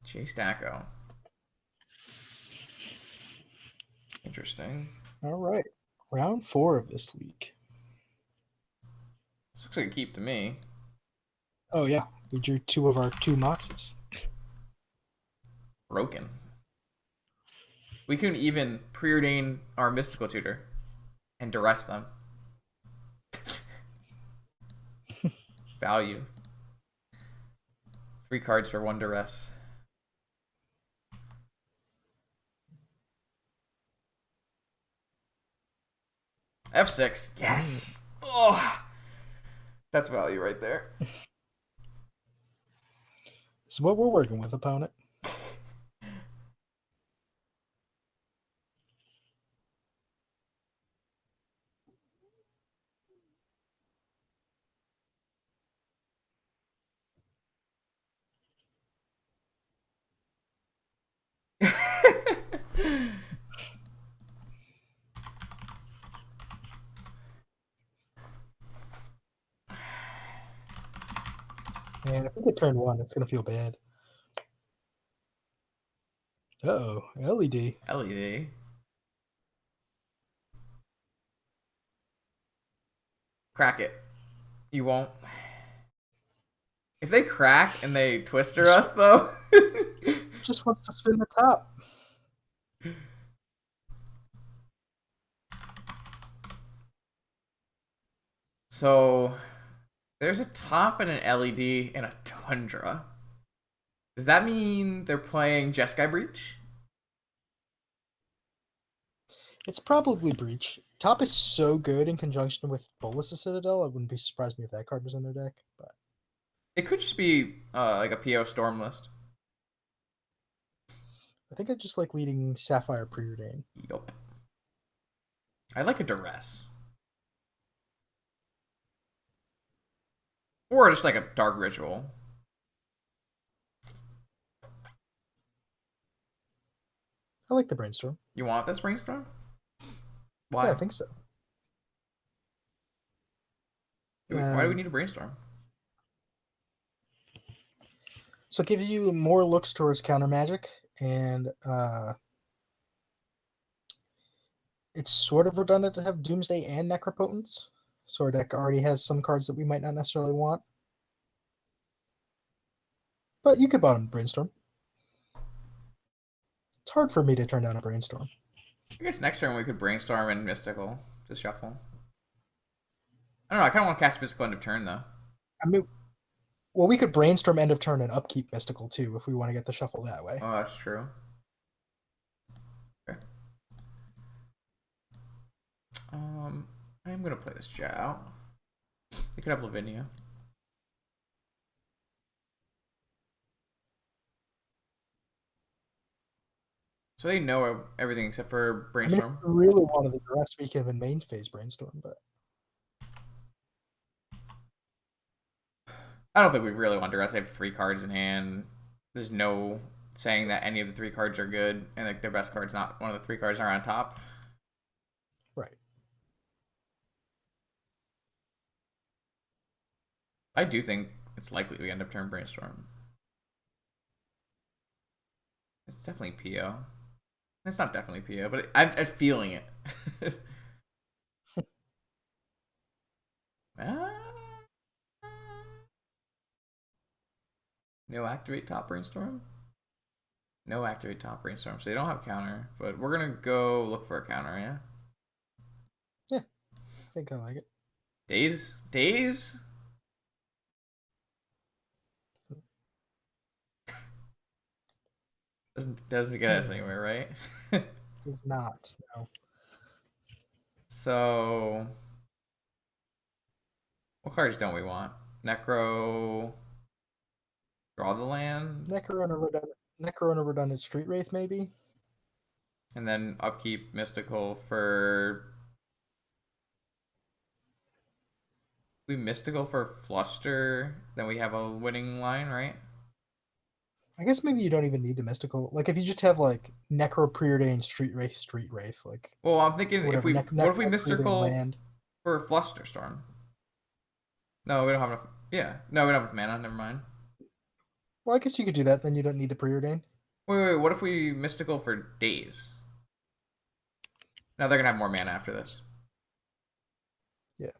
Chase Dacko. Interesting. All right. Round 4 of this league. This looks like a keep to me. Oh, yeah. We drew 2 of our 2 Moxes. Broken. We can even preordain our mystical tutor and duress them. Value. 3 cards for 1 duress. F6. Yes. Oh, that's value right there. This is what we're working with, opponent. And if we get turn 1, it's going to feel bad. Uh-oh. LED. LED. Crack it. You won't. If they crack and they twister us, though. Just wants to spin the top. So, there's a top and an LED and a Tundra. Does that mean they're playing Jeskai Breach? It's probably Breach. Top is so good in conjunction with Bolas' Citadel, it wouldn't be surprised me if that card was in their deck. But It could just be like a PO Storm list. I think I just like leading Sapphire Preordain. Yup. I like a Duress. Or just like a Dark Ritual. I like the Brainstorm. You want this Brainstorm? Why? Yeah, I think so. Why do we need a Brainstorm? So it gives you more looks towards counter magic, and it's sort of redundant to have Doomsday and Necropotence. So our deck already has some cards that we might not necessarily want. But you could bottom Brainstorm. It's hard for me to turn down a Brainstorm. I guess next turn we could Brainstorm and Mystical to shuffle. I don't know, I kind of want to cast Mystical end of turn, though. I mean, well, we could Brainstorm end of turn and upkeep Mystical, too, if we want to get the shuffle that way. Oh, that's true. Okay. I'm going to play this Jet out. You could have Lavinia. So they know everything except for Brainstorm. I mean, if we really wanted the rest, we can have in main phase Brainstorm, but I don't think we really want to rest. They have 3 cards in hand. There's no saying that any of the 3 cards are good, and like their best card's not one of the 3 cards are on top. right. I do think it's likely we end up turn Brainstorm. It's definitely PO. It's not definitely PO, but I'm feeling it. No activate top Brainstorm? No activate top Brainstorm, so they don't have counter, but we're gonna go look for a counter, yeah? Yeah, I think I like it. Days? Days? Doesn't get us anywhere, right? Does not, no. So, what cards don't we want? Necro. Draw the land. Necro and a redundant Street Wraith, maybe? And then upkeep Mystical for. We Mystical for Fluster, then we have a winning line, right? I guess maybe you don't even need the Mystical. Like, if you just have, like, Necro Preordain Street Wraith, like... Well, I'm thinking whatever, what if we Mystical land. for Flusterstorm? No, we don't have enough. Yeah, no, we don't have enough mana. Never mind. Well, I guess you could do that. Then you don't need the preordain. Wait. What if we mystical for days? Now they're gonna have more mana after this. Yeah.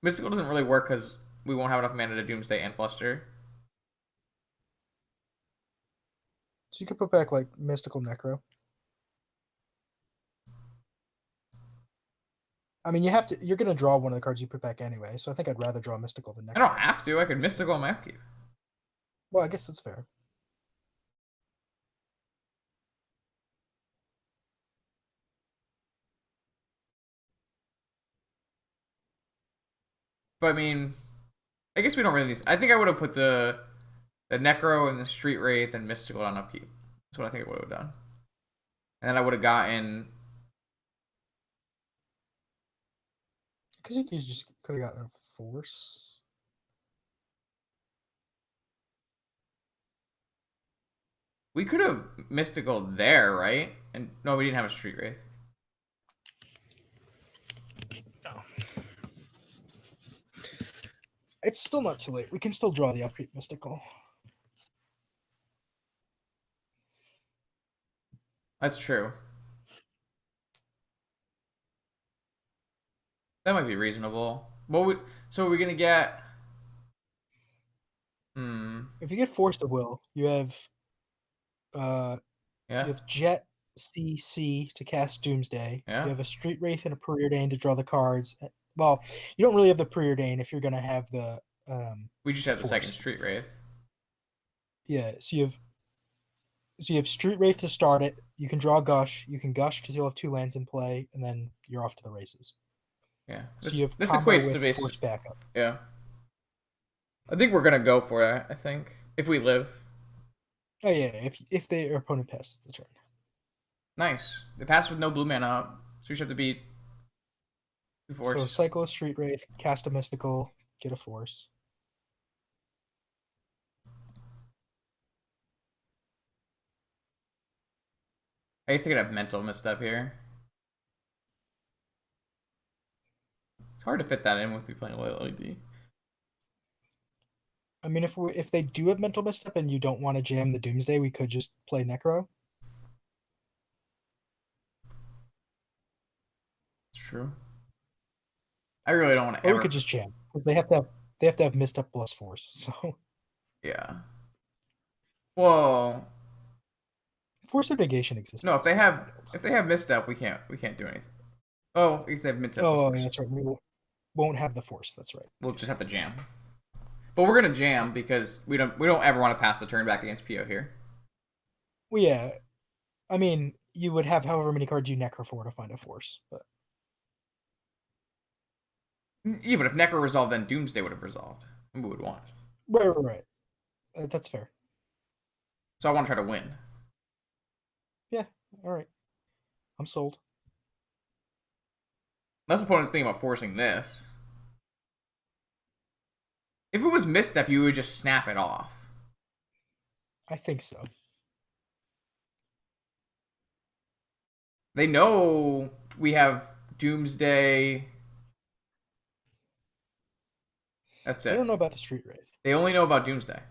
Mystical doesn't really work because we won't have enough mana to Doomsday and Fluster. So you could put back like Mystical Necro. I mean, you have to. You're gonna draw one of the cards you put back anyway. So I think I'd rather draw Mystical than I Necro. don't have to. I could mystical on my upkeep. Well, I guess that's fair. But I mean, I guess we don't really need. I think I would have put the Necro and the Street Wraith and mystical on upkeep. That's what I think I would have done. And then I would have gotten. Because you just could have gotten a Force. We could have mystical there, right? And no, we didn't have a Street Wraith. No. It's still not too late. We can still draw the upkeep Mystical. That's true. That might be reasonable. So we're gonna get. If you get Force of Will, you have Yeah. you have Jet CC to cast Doomsday. Yeah. You have a Street Wraith and a Preordain to draw the cards. Well, you don't really have the Preordain if you're gonna have the We just have the Force. second Street Wraith. Yeah, so you have Street Wraith to start it. You can draw Gush. You can Gush because you'll have 2 lands in play, and then you're off to the races. Yeah. So you have This combo equates to with base. Force backup. Yeah. I think we're gonna go for it. I think if we live. Oh yeah, if their opponent passes the turn. Nice. They pass with no blue mana up, so we should have to beat 2 Force. So cycle a Street Wraith, cast a Mystical, get a Force. I guess they could have mental misstep here. It's hard to fit that in with me playing LED. I mean, if they do have mental misstep and you don't want to jam the Doomsday, we could just play Necro. It's true. I really don't want to Or ever. we could just jam because they have to have misstep plus Force. So Yeah. Well, Force of Negation exists. no. If they have misstep, we can't do anything. Oh, if they have misstep. Oh, yeah, that's right. We won't have the Force. That's right. We'll just have to jam. But we're gonna jam because we don't ever want to pass the turn back against PO here. Well, yeah. I mean, you would have however many cards you Necro for to find a Force, but Yeah, but if Necro resolved, then Doomsday would have resolved. And we would want. right. That's fair. So I want to try to win. Yeah. All right. I'm sold. Unless the opponent's thinking about forcing this. If it was misstep, you would just snap it off. I think so. They know we have Doomsday. That's I it. don't know about the Street Wraith. They only know about Doomsday.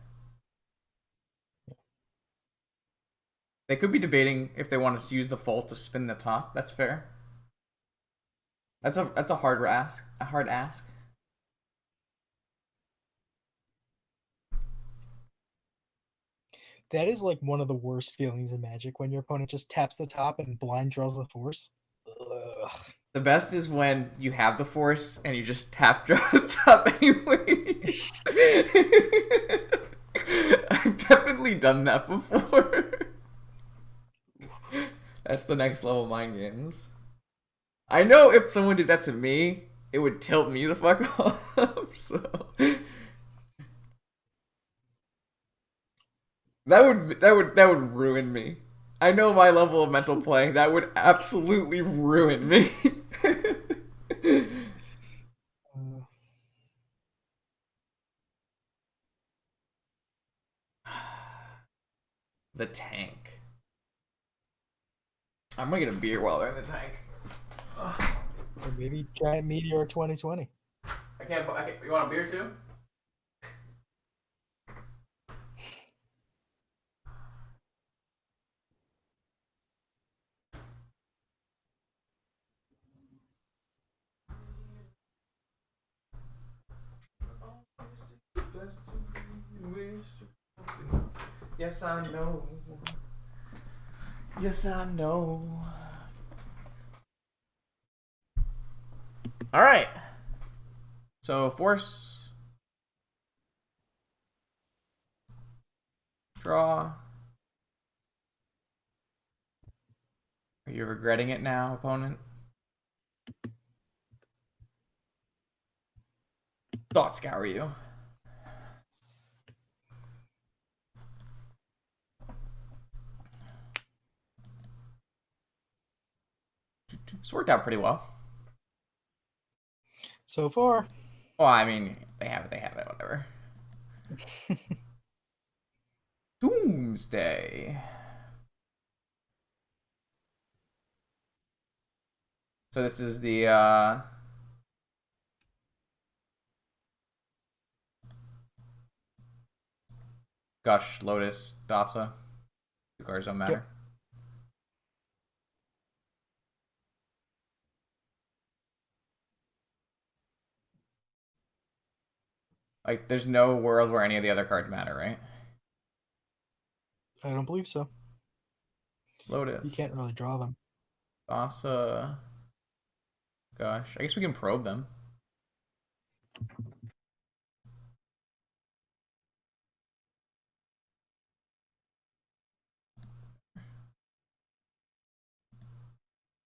They could be debating if they want to use the fault to spin the top. That's fair. That's a hard ask. A hard ask. That is like one of the worst feelings in Magic when your opponent just taps the top and blind draws the Force. Ugh. The best is when you have the force and you just tap draw the top anyways. I've definitely done that before. That's the next level mind games. I know if someone did that to me, it would tilt me the fuck off. So that would ruin me. I know my level of mental play. That would absolutely ruin me. The tank. I'm gonna get a beer while they're in the tank. Or maybe Giant Meteor 2020. I can't. You want a beer too? Yes, I know. Yes, I know. All right. So force, draw. Are you regretting it now, opponent? Thought scour you. It's worked out pretty well. So far. Well, I mean, they have it. They have it. Whatever. Doomsday. So this is the Gush, Lotus, Dasa. The cards don't Yep. matter. Like, there's no world where any of the other cards matter, right? I don't believe so. You Lotus, can't really draw them. Dasa, Gush. I guess we can probe them.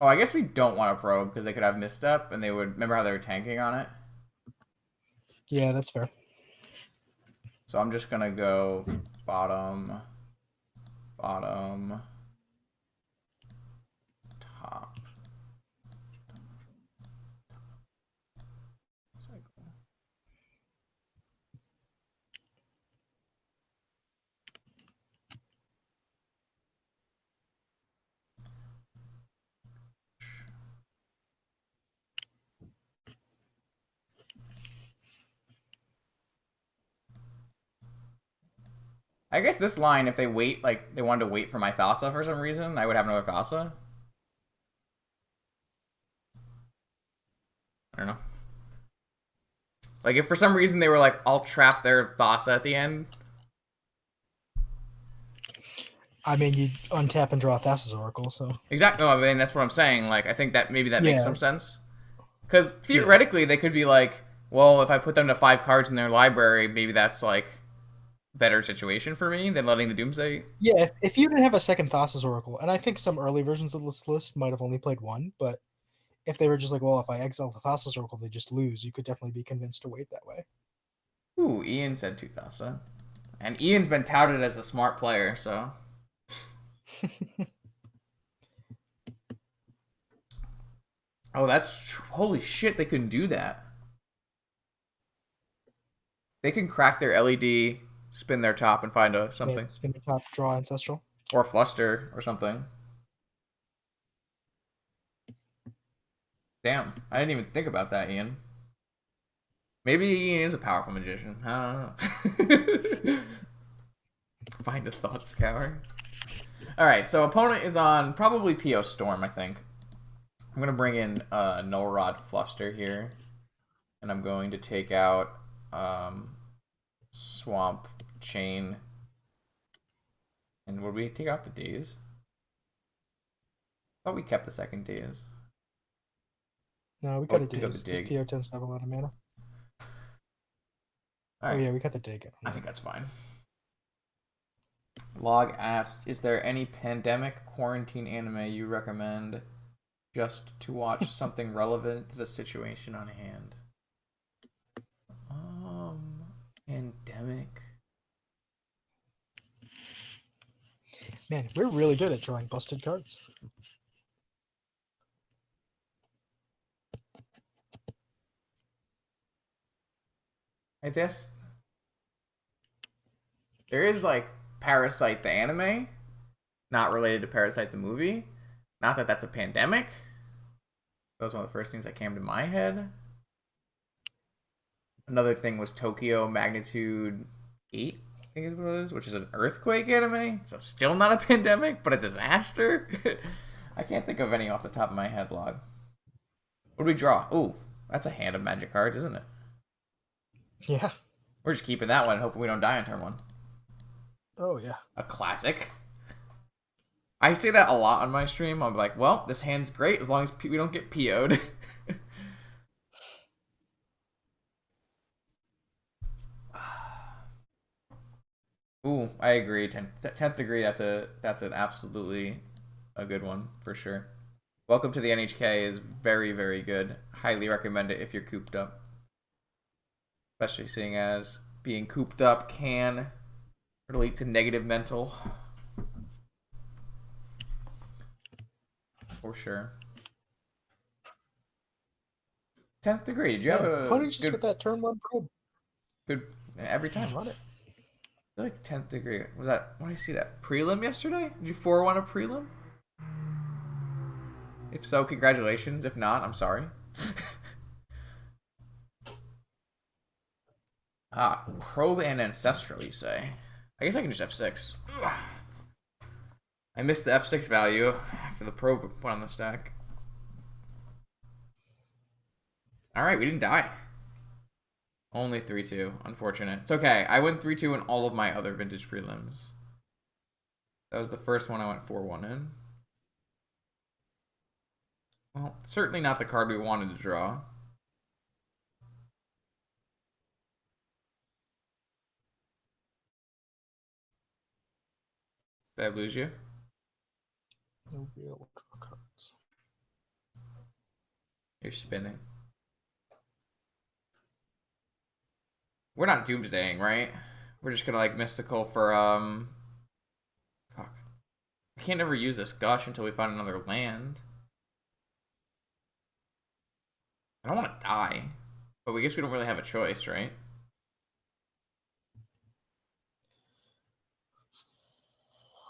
Oh, I guess we don't want to probe because they could have misstep and they would remember how they were tanking on it. Yeah, that's fair. So I'm just gonna go bottom, bottom, top. Cycle. I guess this line, if they wait, like they wanted to wait for my Thassa for some reason, I would have another Thassa. I don't know. Like if for some reason they were like, I'll trap their Thassa at the end. I mean, you untap and draw Thassa's Oracle, so. Exactly. No, I mean that's what I'm saying. Like I think that maybe that makes Yeah, some sense. Because yeah. theoretically they could be like, well, if I put them to 5 cards in their library, maybe that's like better situation for me than letting the Doomsday. Yeah, if you didn't have a second Thassa's Oracle, and I think some early versions of this list might have only played one, but if they were just like, well, if I exile the Thassa's Oracle, they just lose, you could definitely be convinced to wait that way. Ooh, Ian said 2000. And Ian's been touted as a smart player, so. Oh, holy shit, they can do that. They can crack their LED, spin their top, and find a Yeah, something. spin the top, draw Ancestral. Or fluster or something. Damn, I didn't even think about that, Ian. Maybe Ian is a powerful magician. I don't know. Find a thought scour. Alright, so opponent is on probably PO Storm, I think. I'm going to bring in Null Rod Fluster here. And I'm going to take out Swamp Chain. And would we take out the Daze? I thought we kept the second Daze. No, we Oh, got a took out the Daze, because Dig. PO tends to have a lot of mana. Alright. Oh yeah, we got the Dig. I think that's fine. Log asked, is there any pandemic quarantine anime you recommend just to watch something relevant to the situation on hand? Pandemic. Man, we're really good at drawing busted cards. I guess there is like Parasite the anime, not related to Parasite the movie. Not that that's a pandemic. That was one of the first things that came to my head. Another thing was Tokyo Magnitude 8, I think is what it is, which is an earthquake anime. So still not a pandemic, but a disaster. I can't think of any off the top of my head, Log. What do we draw? Ooh, that's a hand of magic cards, isn't it? Yeah. We're just keeping that one and hoping we don't die on turn 1. Oh yeah. A classic. I say that a lot on my stream. I'm like, well, this hand's great as long as we don't get PO'd. Ooh, I agree. 10th degree, that's an absolutely a good one for sure. Welcome to the NHK is very, very good. Highly recommend it if you're cooped up. Especially seeing as being cooped up can relate to negative mental. For sure. 10th degree, did you have Man, a opponent just with good that turn one probe. good every time? Run it. I feel like 10th degree. Was that when did I see that? Prelim yesterday? Did you 4-1 a prelim? If so, congratulations. If not, I'm sorry. Ah, probe and ancestral, you say? I guess I can just F6. Ugh. I missed the F6 value after the probe put on the stack. Alright, we didn't die. Only 3-2. Unfortunate. It's okay. I went 3-2 in all of my other vintage prelims. That was the first one I went 4-1 in. Well, certainly not the card we wanted to draw. Did I lose you? No real cards. You're spinning. We're not doomsdaying, right? We're just gonna like mystical for fuck. We can't ever use this gush until we find another land. I don't want to die, but we guess we don't really have a choice, right?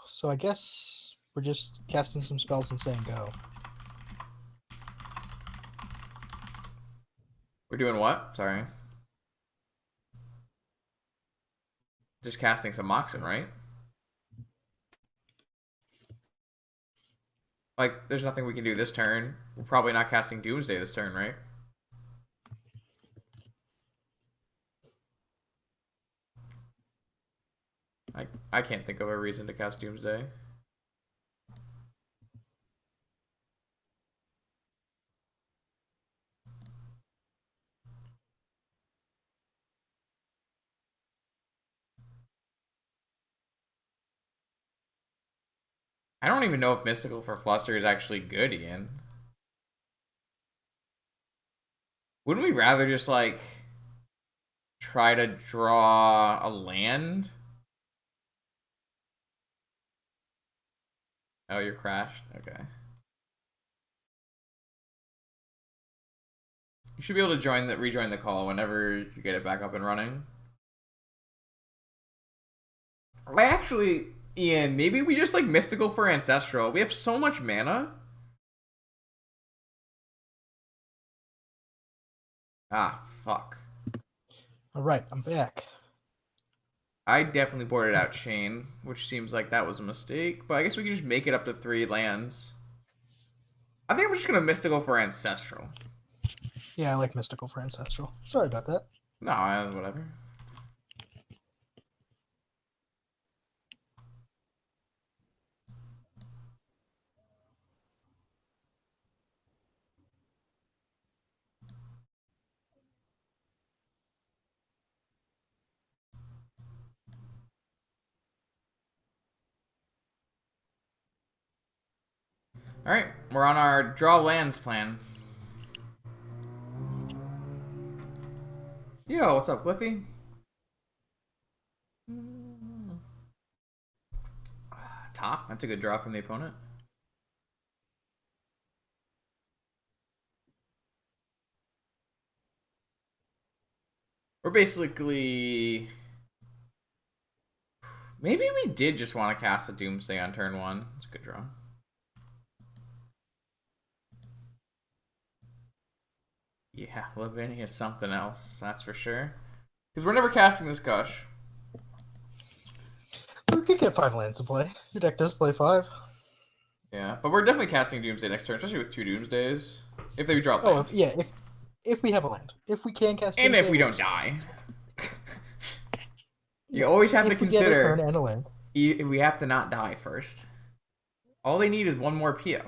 So I guess we're just casting some spells and saying go. We're doing what? Sorry. Just casting some Moxen, right? Like, there's nothing we can do this turn. We're probably not casting Doomsday this turn, right? I can't think of a reason to cast Doomsday. I don't even know if Mystical for Fluster is actually good, Ian. Wouldn't we rather just, like, try to draw a land? Oh, you're crashed? Okay. You should be able to rejoin the call whenever you get it back up and running. I actually, Ian, maybe we just like Mystical for Ancestral. We have so much mana. Ah, fuck. Alright, I'm back. I definitely boarded out Chain, which seems like that was a mistake, but I guess we can just make it up to 3 lands. I think I'm just gonna Mystical for Ancestral. Yeah, I like Mystical for Ancestral. Sorry about that. No, whatever. Alright, we're on our draw lands plan. Yo, what's up, Cliffy? Top, that's a good draw from the opponent. We're basically... Maybe we did just want to cast a Doomsday on turn 1. It's a good draw. Yeah, Lavinia is something else, that's for sure. Because we're never casting this Gush. We could get 5 lands to play. Your deck does play 5. Yeah, but we're definitely casting Doomsday next turn, especially with 2 Doomsdays. If they draw Oh, land. if we have a land. If we can cast And Doomsday, if we don't die. You always have to if we get a consider... turn and a land. We have to not die first. All they need is one more PO.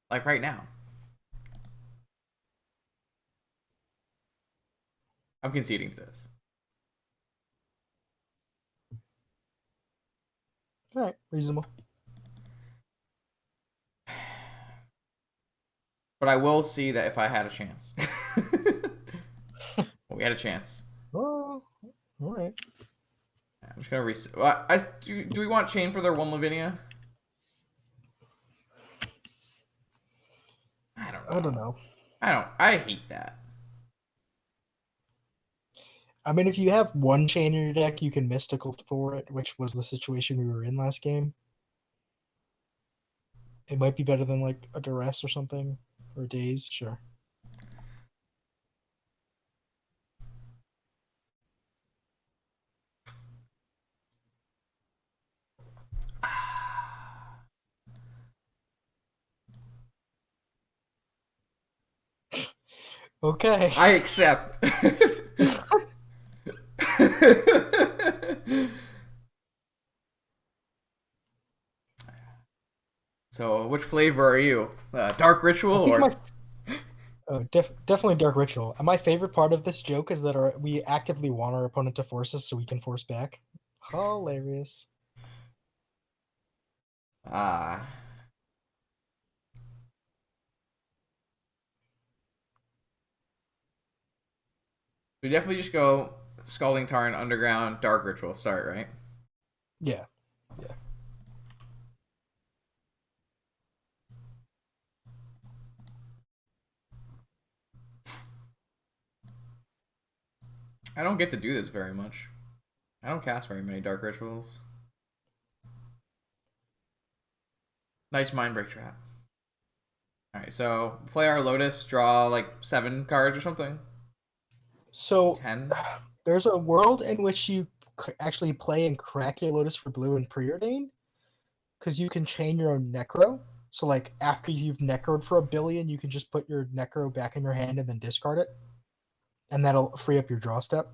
Like right now. I'm conceding to this. All right, reasonable. But I will see that if I had a chance. Well, we had a chance. Oh, all right. I'm just gonna reset. Do we want chain for their one Lavinia? I don't I don't know. know. I hate that. I mean, if you have one chain in your deck, you can mystical for it, which was the situation we were in last game. It might be better than like a duress or something, or days. Sure. Okay. I accept. So, which flavor are you? Dark Ritual I think or? my definitely Dark Ritual. And my favorite part of this joke is that we actively want our opponent to force us so we can force back. Hilarious. Ah. We definitely just go Scalding Tarn, Underground, Dark Ritual start, right? Yeah. Yeah. I don't get to do this very much. I don't cast very many Dark Rituals. Nice Mind Break Trap. Alright, so play our Lotus, draw like 7 cards or something. So 10. there's a world in which you actually play and crack your Lotus for blue and preordain, because you can chain your own Necro. So like after you've Necroed for 1,000,000,000, you can just put your Necro back in your hand and then discard it, and that'll free up your draw step.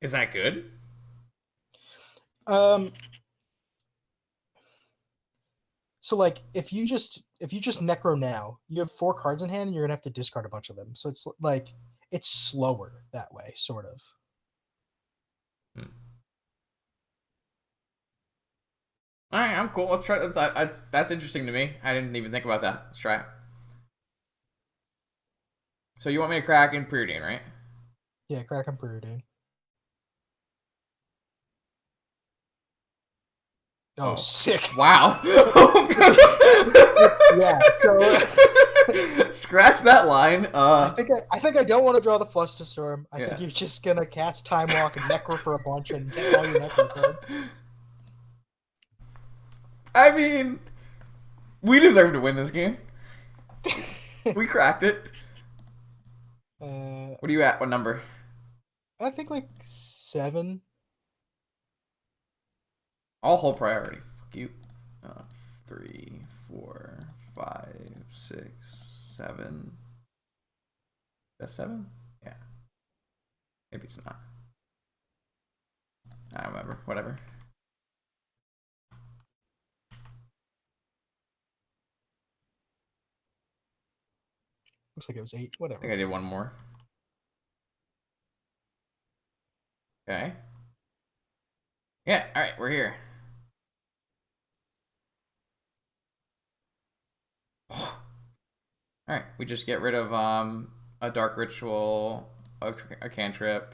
Is that good? Um, so like if you just Necro now, you have 4 cards in hand, and you're gonna have to discard a bunch of them. So it's like it's slower that way, sort of. Hmm. Alright, I'm cool. Let's try. That's interesting to me. I didn't even think about that. Let's try it. So you want me to crack in Preordain, right? Yeah, crack and preordain. Oh, Oh. sick. Wow. Yeah, so Scratch that line. I think I don't want to draw the Flusterstorm. I think Yeah. you're just gonna cast Time Walk and Necro for a bunch and get all your Necro cards. I mean, we deserve to win this game. We cracked it. What are you at? What number? I think like 7. I'll hold priority. Fuck you. 3, 4, 5, 6, 7. That's 7? Yeah. Maybe it's not. I don't remember. Whatever. Looks like it was 8. I think Whatever. I did one more. Okay. Yeah, alright, we're here. Alright, we just get rid of a Dark Ritual, a cantrip.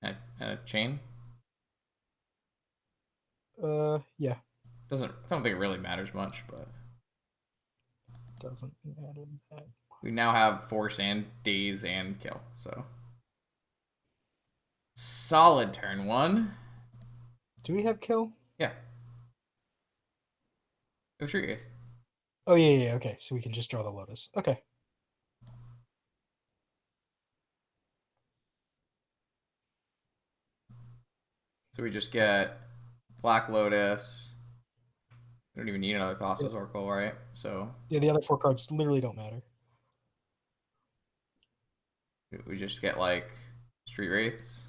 And a chain. Yeah, I don't think it really matters much, but doesn't matter that. we now have force and daze and kill, so solid turn 1. Do we have kill? Yeah. Oh sure you. Oh yeah. Okay, so we can just draw the Lotus. Okay. So we just get Black Lotus. We don't even need another Thassa's Oracle, right? So Yeah, the other 4 cards literally don't matter. we just get like Street Wraiths.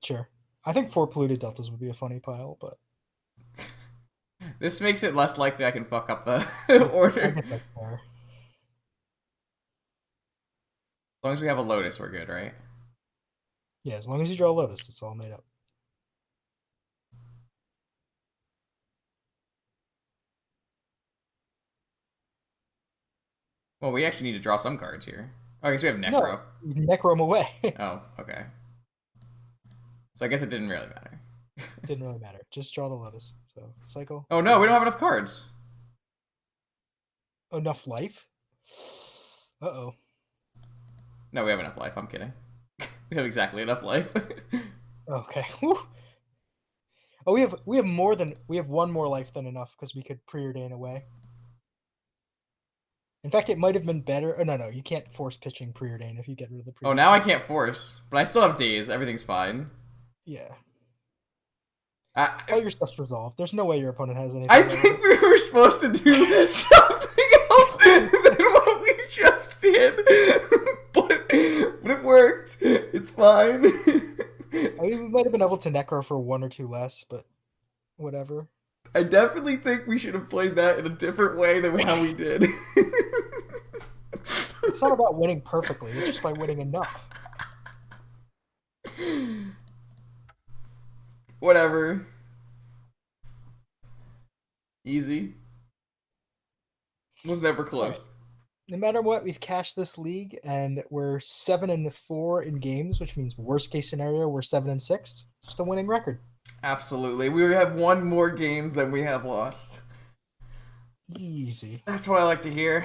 Sure. I think 4 polluted deltas would be a funny pile, but This makes it less likely I can fuck up the I order. guess that's fair. As long as we have a Lotus, we're good, right? Yeah, as long as you draw a Lotus, it's all made up. Well, we actually need to draw some cards here. Oh, I guess we have No, Necro. you can Necro him away. Oh, okay. So I guess it didn't really matter. Didn't really matter. Just draw the Lotus. So cycle. Oh no, we don't have enough cards. Enough life. Uh-oh. No, we have enough life. I'm kidding. We have exactly enough life. Okay. Whew. Oh, we have one more life than enough because we could preordain away. In fact, it might have been better. Oh no, you can't force pitching preordain if you get rid of the preordain. Oh, now I can't force, but I still have days. Everything's fine. Yeah. I, All your stuff's resolved. There's no way your opponent has anything. I think we were supposed to do something else than what we just did, but it worked. It's fine. I mean, we might have been able to Necro for 1 or 2 less, but whatever. I definitely think we should have played that in a different way than how we did. It's not about winning perfectly. It's just by winning enough. Whatever. Easy. Was never close. No matter what, we've cashed this league, and we're 7-4 in games, which means worst case scenario, we're 7-6. Just a winning record. Absolutely. We have won more games than we have lost. Easy. That's what I like to hear.